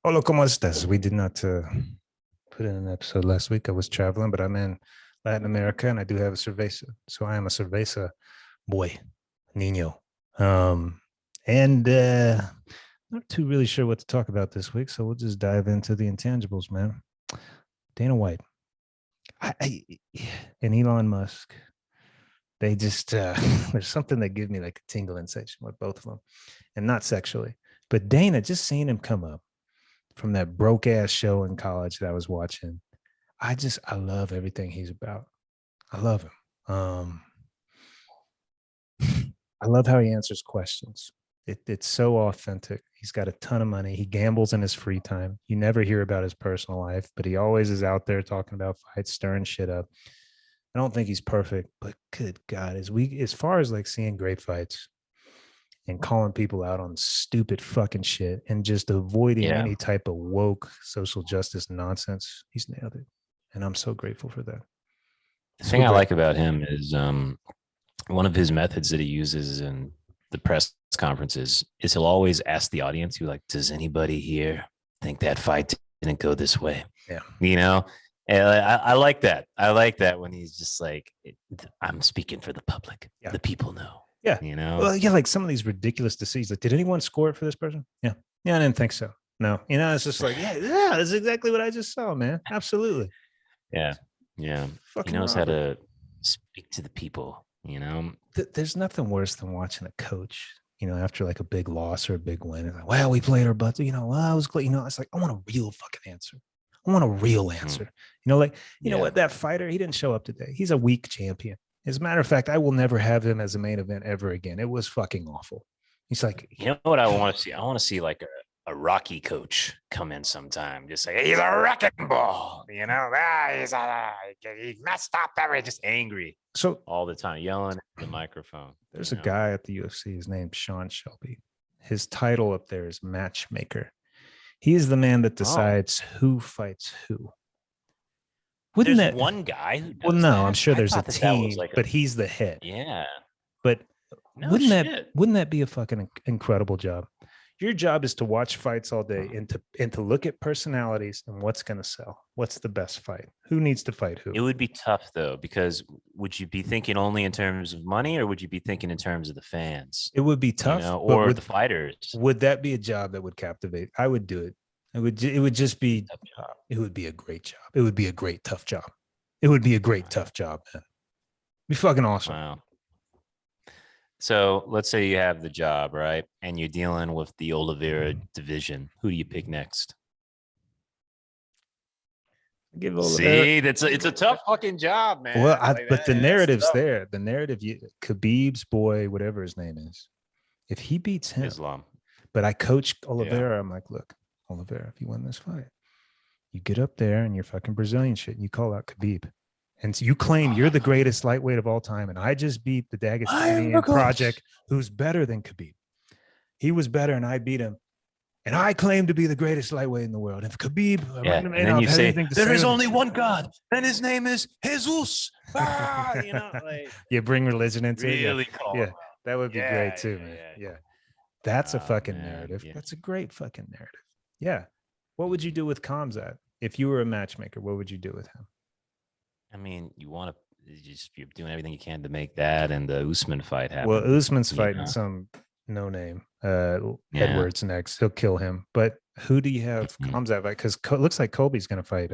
Hola, ¿cómo estás? We did not put in an episode last week. I was traveling, but I'm in Latin America and I do have a cerveza. So I am a cerveza boy, Nino. And not too really sure what to talk about this week. So we'll just dive into the intangibles, man. Dana White I and Elon Musk. They just, there's something that gives me like a tingle sensation with both of them, and not sexually. But Dana, just seeing him come up from that broke ass show in college that I was watching. I love everything he's about. I love him. I love how he answers questions. It's so authentic. He's got a ton of money. He gambles in his free time. You never hear about his personal life, but he always is out there talking about fights, stirring shit up. I don't think he's perfect, but good God, as far as like seeing great fights and calling people out on stupid fucking shit and just avoiding any type of woke social justice nonsense, he's nailed it. And I'm so grateful for that. The thing I like about him is one of his methods that he uses in the press conferences is he'll always ask the audience, "You like, does anybody here think that fight didn't go this way?" Yeah, you know. And I like that. I like that when he's just like, "I'm speaking for the public. Yeah. The people know." Yeah, you know. Well, yeah, like some of these ridiculous decisions. Like, did anyone score it for this person? Yeah, I didn't think so. No, it's just like, yeah, that's exactly what I just saw, man. Absolutely. Yeah. He knows how to speak to the people. There's nothing worse than watching a coach, after like a big loss or a big win. Like, well, we played our butts, well, I was great. It's like, I want a real fucking answer. I want a real answer. Know what? That fighter, he didn't show up today. He's a weak champion. As a matter of fact, I will never have him as a main event ever again. It was fucking awful. He's like, you know what I want to see? I want to see like a Rocky coach come in sometime. Just say, he's a wrecking ball. He messed up everything. Just angry. So all the time, yelling at the microphone. There's a guy at the UFC. His name's Shelby. His title up there is matchmaker. He is the man that decides who fights who. There's one guy who does no, that? I'm sure there's a team, but he's the head. Yeah. But wouldn't that be a fucking incredible job? Your job is to watch fights all day and to look at personalities and what's going to sell. What's the best fight? Who needs to fight who? It would be tough though, because would you be thinking only in terms of money, or would you be thinking in terms of the fans? It would be tough, or the fighters. Would that be a job that would captivate? I would do it. It would just be. It would be a great job. It would be a great tough job. It would be a great tough job, man. It'd be fucking awesome. Wow. So let's say you have the job, right? And you're dealing with the Oliveira division. Who do you pick next? See, it's a tough fucking job, man. Well, but the narrative's there. The narrative, Khabib's boy, whatever his name is, if he beats him, Islam. But I coach Oliveira. I'm like, look, Oliveira, if you win this fight, you get up there and you're fucking Brazilian shit and you call out Khabib. And so you claim you're the greatest lightweight of all time. And I just beat the Dagestani project, who's better than Khabib. He was better and I beat him. And I claim to be the greatest lightweight in the world. If Khabib, and then you say, there is only one God, and his name is Jesus. You bring religion into it. Really yeah, that would be great too, man. Yeah. That's a fucking narrative. Yeah. That's a great fucking narrative. Yeah. What would you do with Khamzat? If you were a matchmaker, what would you do with him? I mean, you're doing everything you can to make that and the Usman fight happen. Well, Usman's fighting some no name. Edwards next. He'll kill him. But who do you have Khamzat fight? Because it looks like Colby's going to fight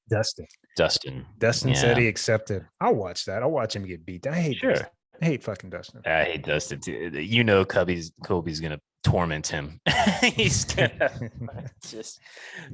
Dustin. Dustin said he accepted. I'll watch that. I'll watch him get beat. I hate Dustin. I hate fucking Dustin. I hate Dustin too. Colby's gonna torment him. He's gonna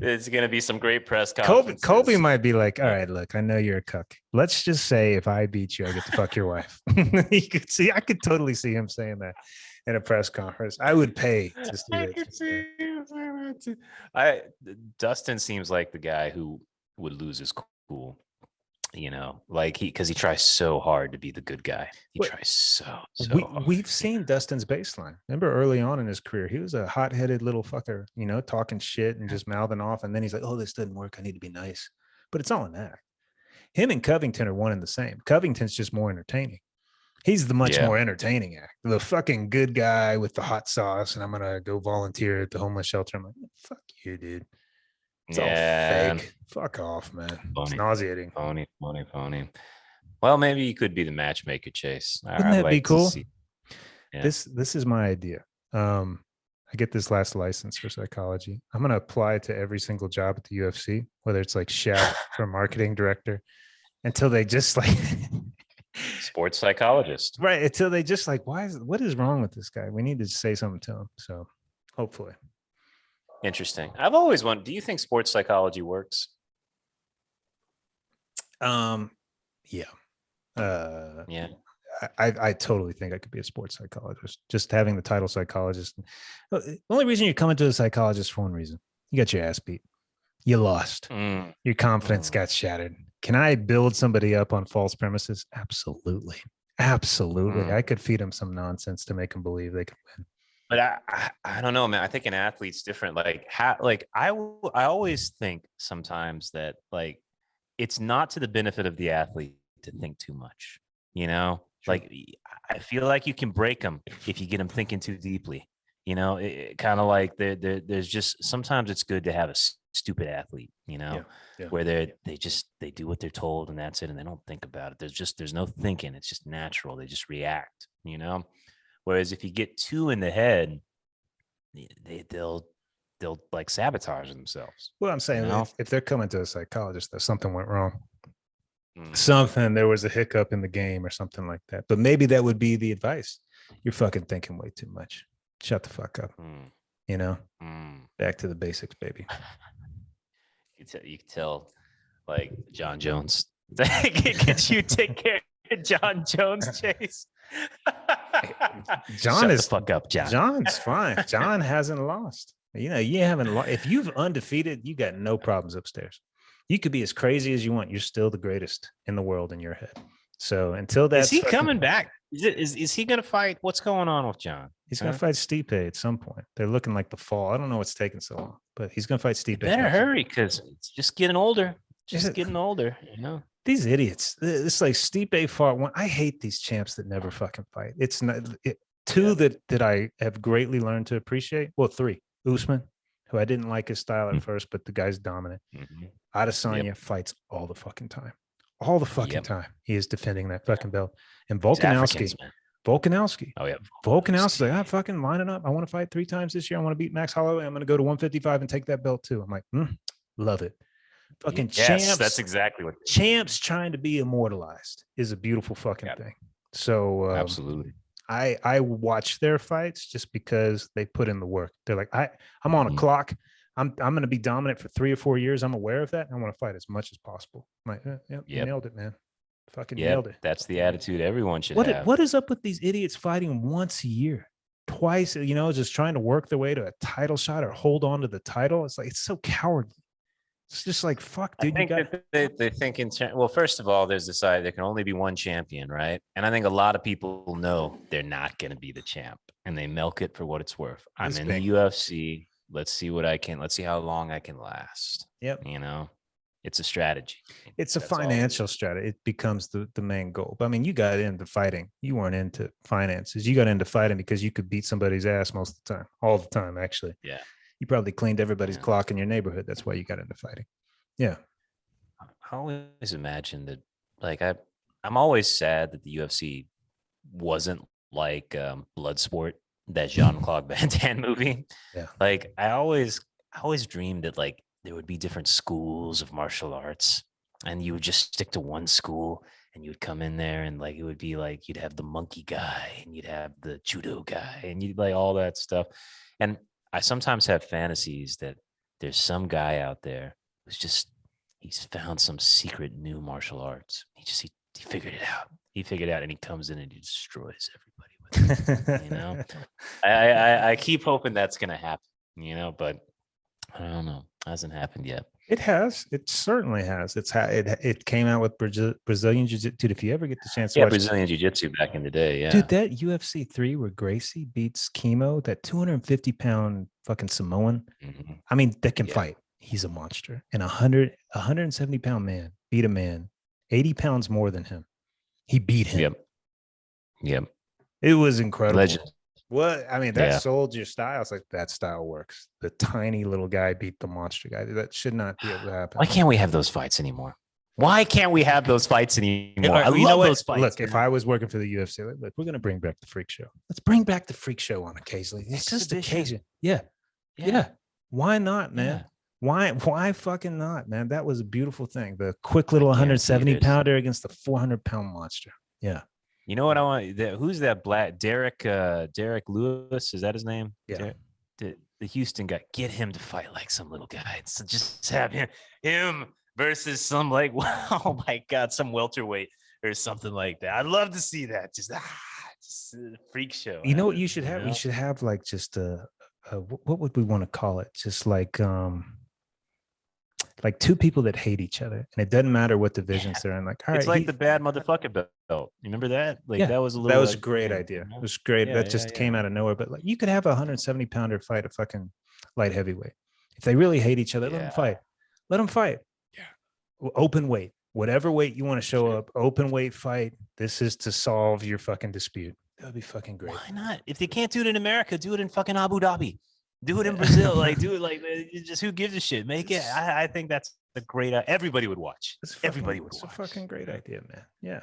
it's gonna be some great press conferences. Colby might be like, all right, look, I know you're a cuck. Let's just say if I beat you, I get to fuck your wife. I could totally see him saying that in a press conference. I would pay to see it. Dustin seems like the guy who would lose his cool. Because he tries so hard to be the good guy. He tries so hard. We've seen Dustin's baseline. Remember early on in his career, he was a hot-headed little fucker, talking shit and just mouthing off. And then he's like, oh, this doesn't work. I need to be nice. But it's all an act. Him and Covington are one and the same. Covington's just more entertaining. He's the much Yeah. more entertaining act. The fucking good guy with the hot sauce, and I'm gonna go volunteer at the homeless shelter. I'm like, fuck you, dude. It's all Yeah. fake. Fuck off, man. It's Phony. nauseating. Phony. Well, maybe you could be the matchmaker, Chase. Wouldn't I'd that be like to cool? see. Yeah. This is my idea. I get this last license for psychology. I'm gonna apply to every single job at the UFC, whether it's like chef or marketing director, until they just like Sports psychologist. right until they just like, what is wrong with this guy? We need to say something to him. So hopefully. Interesting. I've always wondered, do you think sports psychology works? Yeah. Yeah. I totally think I could be a sports psychologist. Just having the title psychologist. The only reason you're coming to a psychologist for one reason. You got your ass beat. You lost. Your confidence got shattered. Can I build somebody up on false premises? Absolutely. I could feed them some nonsense to make them believe they can win. But I don't know, man. I think an athlete's different. I always think sometimes that like it's not to the benefit of the athlete to think too much. You know, like I feel like you can break them if you get them thinking too deeply. You know, it kind of like there's just sometimes it's good to have a stupid athlete. You know, where they do what they're told and that's it, and they don't think about it. There's no thinking. It's just natural. They just react. You know. Whereas if you get too in the head, they'll like sabotage themselves. Well, I'm saying, you know? if they're coming to a psychologist, that something went wrong. There was a hiccup in the game or something like that. But maybe that would be the advice. You're fucking thinking way too much. Shut the fuck up. You know, back to the basics, baby. You can tell like John Jones. Could you take care of John Jones, Chase? John Shut is the fuck up, John. John's fine. John hasn't lost. You know, you haven't lost. If you've undefeated, you got no problems upstairs. You could be as crazy as you want. You're still the greatest in the world in your head. So until that, is he coming back? Is he going to fight? What's going on with John? He's going to fight Stipe at some point. They're looking like the fall. I don't know what's taking so long, but he's going to fight Stipe. Better hurry because it's just getting older. Getting older, you know. These idiots. It's like Stipe fought one. I hate these champs that never fucking fight. It's not two that I have greatly learned to appreciate. Well, three. Usman, who I didn't like his style at first, but the guy's dominant. Adesanya fights all the fucking time. All the fucking time. He is defending that fucking belt. And Volkanovski. Oh, yeah. Volkanovski. I fucking line it up. I want to fight 3 times this year. I want to beat Max Holloway. I'm going to go to 155 and take that belt too. I'm like, love it. Fucking champs. That's exactly what champs trying to be immortalized is a beautiful fucking thing. So absolutely. I watch their fights just because they put in the work. They're like, I'm on a clock. I'm going to be dominant for 3 or 4 years. I'm aware of that. I want to fight as much as possible. I'm like, you nailed it, man. Fucking nailed it. That's the attitude everyone should have. What is up with these idiots fighting once a year, twice, you know, just trying to work their way to a title shot or hold on to the title? It's like, it's so cowardly. It's just like, fuck, dude. I think they think well, first of all, there's this side there can only be one champion, right? And I think a lot of people know they're not going to be the champ, and they milk it for what it's worth. I'm in the UFC. Let's see how long I can last. Yep. You know, it's a strategy. It's a financial strategy. It becomes the main goal. But I mean, you got into fighting. You weren't into finances. You got into fighting because you could beat somebody's ass most of the time, all the time, actually. Yeah. You probably cleaned everybody's clock in your neighborhood. That's why you got into fighting. Yeah. I always imagine that, like, I'm always sad that the UFC wasn't like Bloodsport, that Jean-Claude Van Damme movie. Yeah. Like, I always dreamed that, like, there would be different schools of martial arts and you would just stick to one school and you would come in there and, like, it would be like you'd have the monkey guy and you'd have the judo guy and you'd like all that stuff. And I sometimes have fantasies that there's some guy out there who's he's found some secret new martial arts. He figured it out. He figured it out and he comes in and he destroys everybody with it. You know, I keep hoping that's going to happen, you know, but I don't know. It hasn't happened yet. It has. It certainly has. It came out with Brazilian Jiu-Jitsu. Dude, if you ever get the chance to watch Brazilian Jiu-Jitsu back in the day, yeah. Dude, that UFC 3 where Gracie beats Chemo, that 250-pound fucking Samoan, I mean, that can fight. He's a monster. And 170-pound man beat a man 80 pounds more than him. He beat him. Yep. It was incredible. Legend. What I mean, that sold your style. It's like that style works. The tiny little guy beat the monster guy. That should not be able to happen. Why can't we have those fights anymore? Why can't we have those fights anymore? I love those fights. Look, if I was working for the UFC, look, we're gonna bring back the freak show. Let's bring back the freak show on occasionally. It's just occasion. Yeah. Why not, man? Why fucking not, man? That was a beautiful thing. The quick little 170 pounder against the 400-pound monster. Yeah. You know what I want? Who's that black Derek Lewis? Is that his name? Yeah. The Houston guy. Get him to fight like some little guy. So just have him versus some like, oh my God, some welterweight or something like that. I'd love to see that. Just a freak show. You know what you should have? We should have like just what would we want to call it? Just like two people that hate each other, and it doesn't matter what divisions they're in. Like, all right, it's like the bad motherfucker belt. You remember that? Like that was a great idea. It was great. That just came out of nowhere. But like, you could have a 170 pounder fight a fucking light heavyweight. If they really hate each other, let them fight. Let them fight. Yeah. Open weight, whatever weight you want to show up. Open weight fight. This is to solve your fucking dispute. That would be fucking great. Why not? If they can't do it in America, do it in fucking Abu Dhabi. Do it in Brazil. Like, do it like just who gives a shit? Make it. I think that's a great. Everybody would watch. Everybody would watch. It's a fucking great idea, man. Yeah.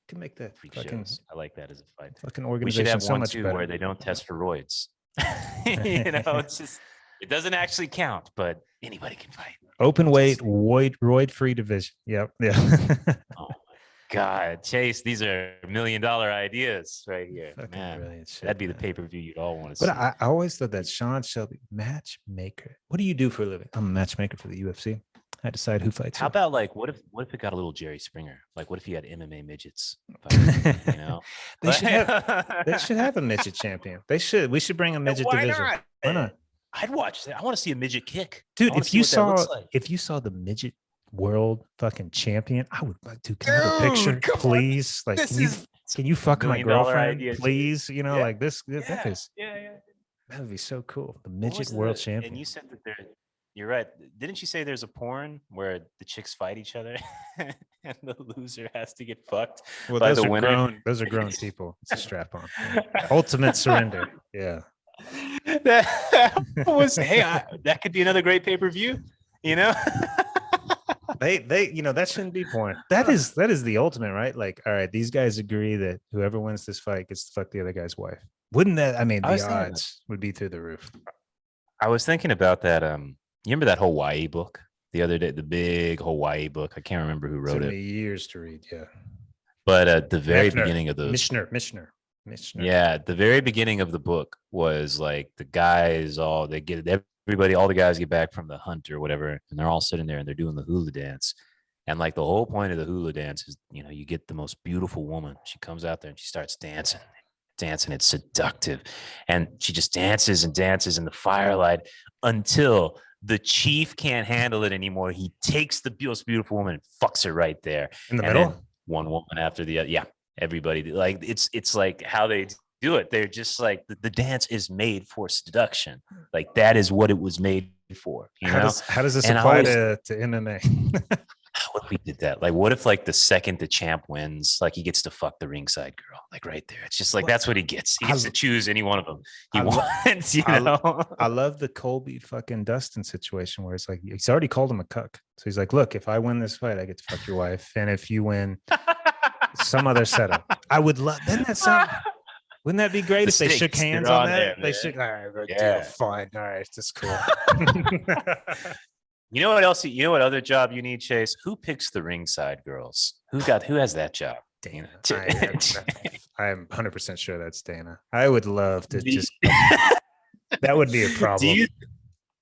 Can make that fucking. I like that as a fight. Fucking organization. We should have so one much too better. where they don't test for roids. It's just it doesn't actually count, but anybody can fight. Open weight, roid-free division. Yep. Yeah. Oh my God, Chase, these are $1 million ideas right here. Fucking Man, shit, that'd be the pay-per-view you'd all want to see. But I always thought that Sean Shelby, matchmaker. What do you do for a living? I'm a matchmaker for the UFC. I decide who fights. How about like what if it got a little Jerry Springer? Like what if he had MMA midgets? Fighting, you know, they should have a midget champion. They should. We should bring a midget division. Not? Why not? I'd watch that. I want to see a midget kick, dude. If you saw the midget world fucking champion, I would like to. Can I have a picture, please? Like, can you fuck my girlfriend, please? You know, like this. That is. That would be so cool. The midget world champion. And you said that you're right. Didn't you say there's a porn where the chicks fight each other and the loser has to get fucked by the winner? Those are grown people. It's a strap on. Ultimate surrender. Yeah. That was that could be another great pay-per-view. You know, they that shouldn't be porn. That is the ultimate, right? Like, all right, these guys agree that whoever wins this fight gets to fuck the other guy's wife. Wouldn't that? I mean, the odds would be through the roof. I was thinking about that. You remember that Hawaii book the other day? The big Hawaii book. I can't remember who wrote it. Took me years to read. Yeah, but at the very beginning of the Missioner. Yeah, the very beginning of the book was like the guys all they get everybody, all the guys get back from the hunt or whatever, and they're all sitting there and they're doing the hula dance. And like the whole point of the hula dance is, you know, you get the most beautiful woman. She comes out there and she starts dancing. It's seductive. And she just dances and dances in the firelight until the chief can't handle it anymore. He takes the most beautiful woman and fucks her right there. In the middle? One woman after the other. Yeah. Everybody, like it's like how they do it. They're just like the dance is made for seduction. Like that is what it was made for. How does this apply to MMA? What if we did that? Like, what if like the second the champ wins, like he gets to fuck the ringside girl, like right there. It's just like that's what he gets. He gets to choose any one of them he wants. I love the Colby fucking Dustin situation where it's like he's already called him a cuck. So he's like, look, if I win this fight, I get to fuck your wife, and if you win. Some other setup. I would love. Wouldn't that be great if they shook hands on that? They shook. All right, fine. All right, that's cool. You know what else? You know what other job you need, Chase? Who picks the ringside girls? Who has that job? Dana. I am 100% sure that's Dana. I would love to just. That would be a problem.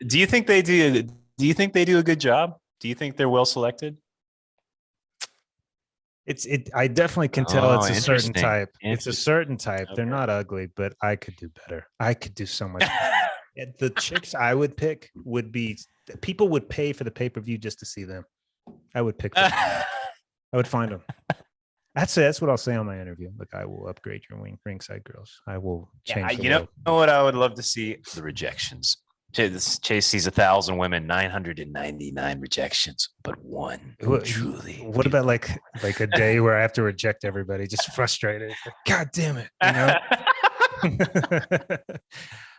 Do you think they do? Do you think they do a good job? Do you think they're well selected? I definitely can tell it's a certain type. It's a certain type. Okay. They're not ugly, but I could do better. I could do so much better. The chicks I would pick would be people would pay for the pay-per-view just to see them. I would pick them. I would find them. That's what I'll say on my interview. Look, I will upgrade your ringside girls. I will change. You know what I would love to see? The rejections. Chase sees 1,000 women, 999 rejections, but one truly. What about like a day where I have to reject everybody, just frustrated? Like, God damn it, you know.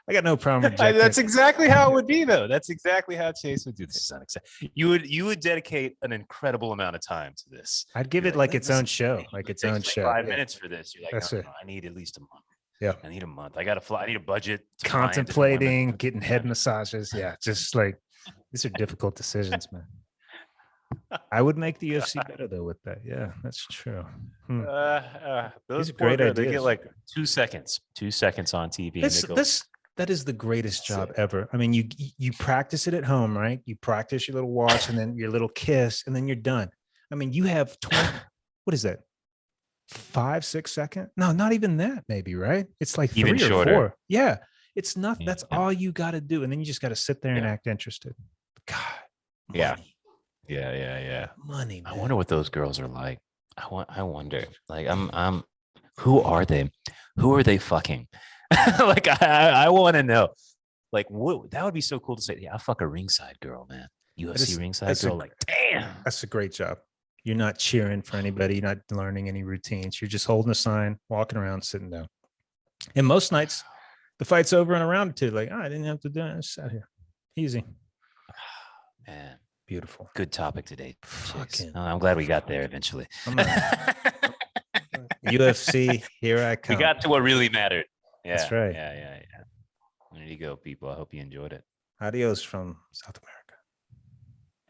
I got no problem rejecting. That's exactly how it would be, though. That's exactly how Chase would do this. Is unacceptable. You would dedicate an incredible amount of time to this. I'd give it like its own show, like its own show. 5 minutes for this. You're like, That's no, it. no, I need at least a month. Yeah, I need a month. I got to fly. I need a budget. Contemplating, getting head massages. Yeah, just like these are difficult decisions, man. I would make the UFC better though with that. Yeah, that's true. Those are great ideas. They ideas. get like 2 seconds. 2 seconds on TV. That is the greatest job ever. I mean, you practice it at home, right? You practice your little watch and then your little kiss, and then you're done. I mean, you have 20. What is that? 5-6 seconds? No, not even that. Maybe, right? It's like even 3 or shorter. 4. Yeah, it's nothing. That's all you got to do, and then you just got to sit there and act interested. God. Money. Yeah. Money. Man. I wonder what those girls are like. I wonder. Like, I'm. Who are they? Who are they fucking? Like, I want to know. Like, what? That would be so cool to say. Yeah, I fuck a ringside girl, man. UFC ringside girl. Like, damn. That's a great job. You're not cheering for anybody. You're not learning any routines. You're just holding a sign, walking around, sitting down. And most nights, the fight's over in a round or two. Like, I didn't have to do it. I just sat here. Easy. Man. Beautiful. Good topic today. I'm glad we got there eventually. UFC, here I come. We got to what really mattered. Yeah, that's right. Yeah. There you go, people. I hope you enjoyed it. Adios from South America.